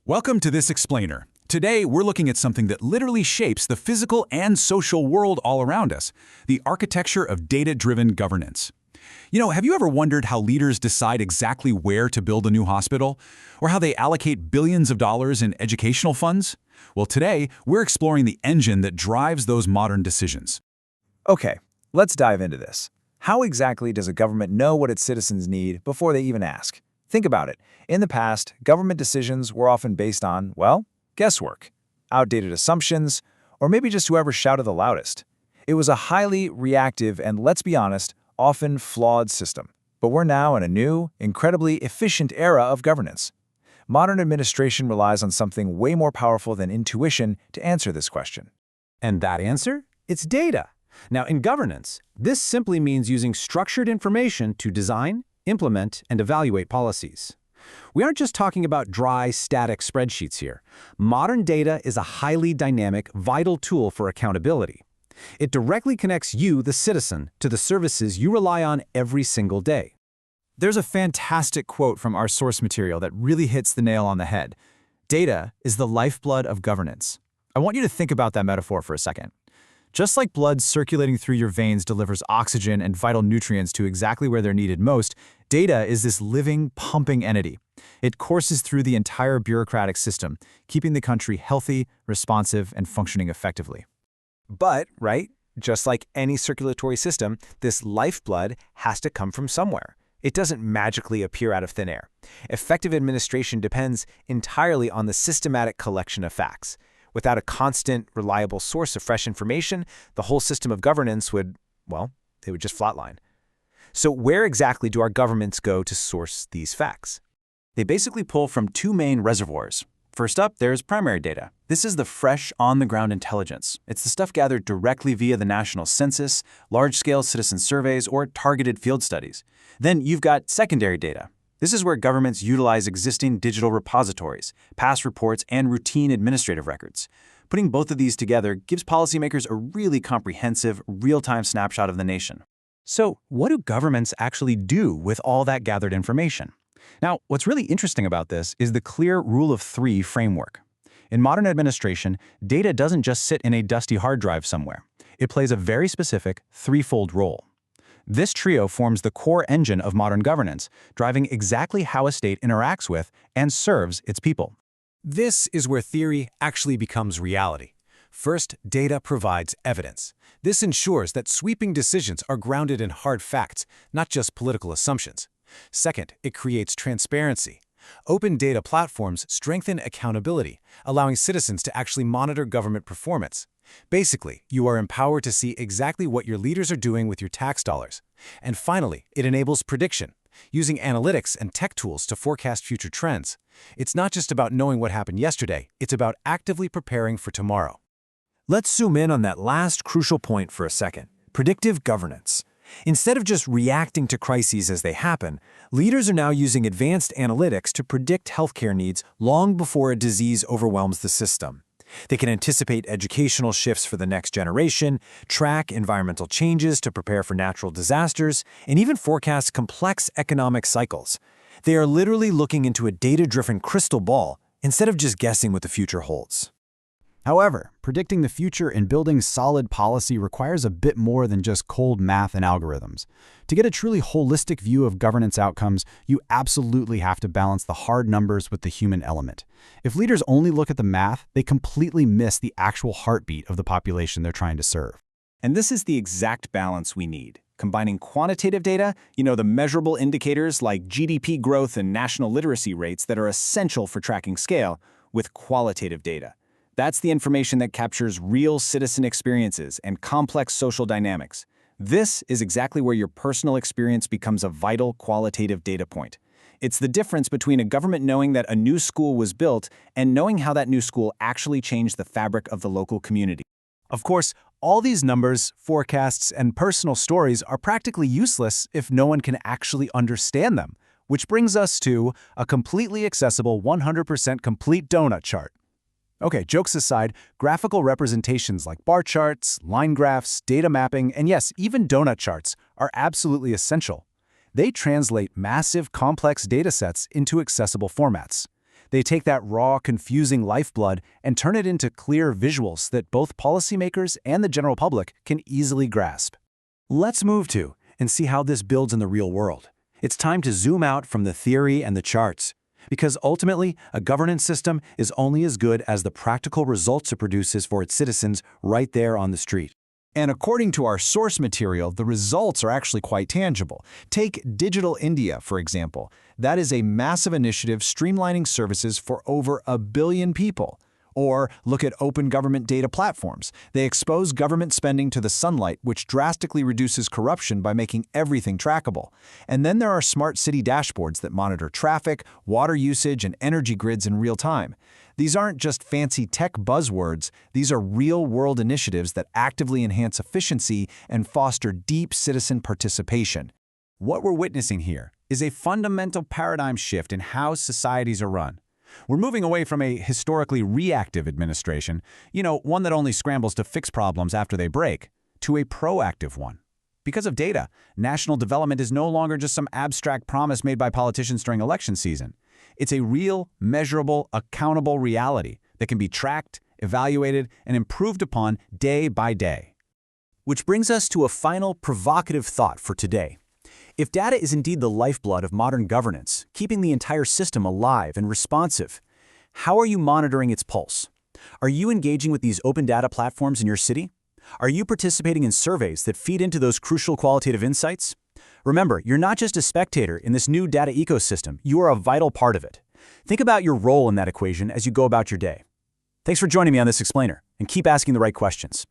Welcome to this explainer. Today, we're looking at something that literally shapes the physical and social world all around us, the architecture of data-driven governance. Have you ever wondered how leaders decide exactly where to build a new hospital? Or how they allocate billions of dollars in educational funds? Well, today, we're exploring the engine that drives those modern decisions. Okay, let's dive into this. How exactly does a government know what its citizens need before they even ask? Think about it. In the past, government decisions were often based on, well, guesswork, outdated assumptions, or maybe just whoever shouted the loudest. It was a highly reactive and, let's be honest, often flawed system. But we're now in a new, incredibly efficient era of governance. Modern administration relies on something way more powerful than intuition to answer this question. And that answer? It's data. Now, in governance, this simply means using structured information to design, implement, and evaluate policies. We aren't just talking about dry, static spreadsheets here. Modern data is a highly dynamic, vital tool for accountability. It directly connects you, the citizen, to the services you rely on every single day. There's a fantastic quote from our source material that really hits the nail on the head. Data is the lifeblood of governance. I want you to think about that metaphor for a second. Just like blood circulating through your veins delivers oxygen and vital nutrients to exactly where they're needed most, data is this living, pumping entity. It courses through the entire bureaucratic system, keeping the country healthy, responsive, and functioning effectively. But, just like any circulatory system, this lifeblood has to come from somewhere. It doesn't magically appear out of thin air. Effective administration depends entirely on the systematic collection of facts. Without a constant, reliable source of fresh information, the whole system of governance would just flatline. So where exactly do our governments go to source these facts? They basically pull from two main reservoirs. First up, there's primary data. This is the fresh, on-the-ground intelligence. It's the stuff gathered directly via the national census, large-scale citizen surveys, or targeted field studies. Then you've got secondary data. This is where governments utilize existing digital repositories, past reports, and routine administrative records. Putting both of these together gives policymakers a really comprehensive, real-time snapshot of the nation. So, what do governments actually do with all that gathered information? Now, what's really interesting about this is the clear rule of three framework. In modern administration, data doesn't just sit in a dusty hard drive somewhere. It plays a very specific, threefold role. This trio forms the core engine of modern governance, driving exactly how a state interacts with and serves its people. This is where theory actually becomes reality. First, data provides evidence. This ensures that sweeping decisions are grounded in hard facts, not just political assumptions. Second, it creates transparency. Open data platforms strengthen accountability, allowing citizens to actually monitor government performance. Basically, you are empowered to see exactly what your leaders are doing with your tax dollars. And finally, it enables prediction, using analytics and tech tools to forecast future trends. It's not just about knowing what happened yesterday, it's about actively preparing for tomorrow. Let's zoom in on that last crucial point for a second: predictive governance. Instead of just reacting to crises as they happen, leaders are now using advanced analytics to predict healthcare needs long before a disease overwhelms the system. They can anticipate educational shifts for the next generation, track environmental changes to prepare for natural disasters, and even forecast complex economic cycles. They are literally looking into a data-driven crystal ball instead of just guessing what the future holds. However, predicting the future and building solid policy requires a bit more than just cold math and algorithms. To get a truly holistic view of governance outcomes, you absolutely have to balance the hard numbers with the human element. If leaders only look at the math, they completely miss the actual heartbeat of the population they're trying to serve. And this is the exact balance we need. Combining quantitative data, the measurable indicators like GDP growth and national literacy rates that are essential for tracking scale, with qualitative data. That's the information that captures real citizen experiences and complex social dynamics. This is exactly where your personal experience becomes a vital qualitative data point. It's the difference between a government knowing that a new school was built and knowing how that new school actually changed the fabric of the local community. Of course, all these numbers, forecasts, and personal stories are practically useless if no one can actually understand them, which brings us to a completely accessible 100% complete donut chart. Okay, jokes aside, graphical representations like bar charts, line graphs, data mapping, and yes, even donut charts are absolutely essential. They translate massive, complex datasets into accessible formats. They take that raw, confusing lifeblood and turn it into clear visuals that both policymakers and the general public can easily grasp. Let's move to and see how this builds in the real world. It's time to zoom out from the theory and the charts, because ultimately, a governance system is only as good as the practical results it produces for its citizens right there on the street. And according to our source material, the results are actually quite tangible. Take Digital India, for example. That is a massive initiative streamlining services for over 1 billion people. Or look at open government data platforms. They expose government spending to the sunlight, which drastically reduces corruption by making everything trackable. And then there are smart city dashboards that monitor traffic, water usage, and energy grids in real time. These aren't just fancy tech buzzwords. These are real-world initiatives that actively enhance efficiency and foster deep citizen participation. What we're witnessing here is a fundamental paradigm shift in how societies are run. We're moving away from a historically reactive administration, one that only scrambles to fix problems after they break, to a proactive one. Because of data, national development is no longer just some abstract promise made by politicians during election season. It's a real, measurable, accountable reality that can be tracked, evaluated, and improved upon day by day. Which brings us to a final provocative thought for today. If data is indeed the lifeblood of modern governance, keeping the entire system alive and responsive, how are you monitoring its pulse? Are you engaging with these open data platforms in your city? Are you participating in surveys that feed into those crucial qualitative insights? Remember, you're not just a spectator in this new data ecosystem, you are a vital part of it. Think about your role in that equation as you go about your day. Thanks for joining me on this explainer, and keep asking the right questions.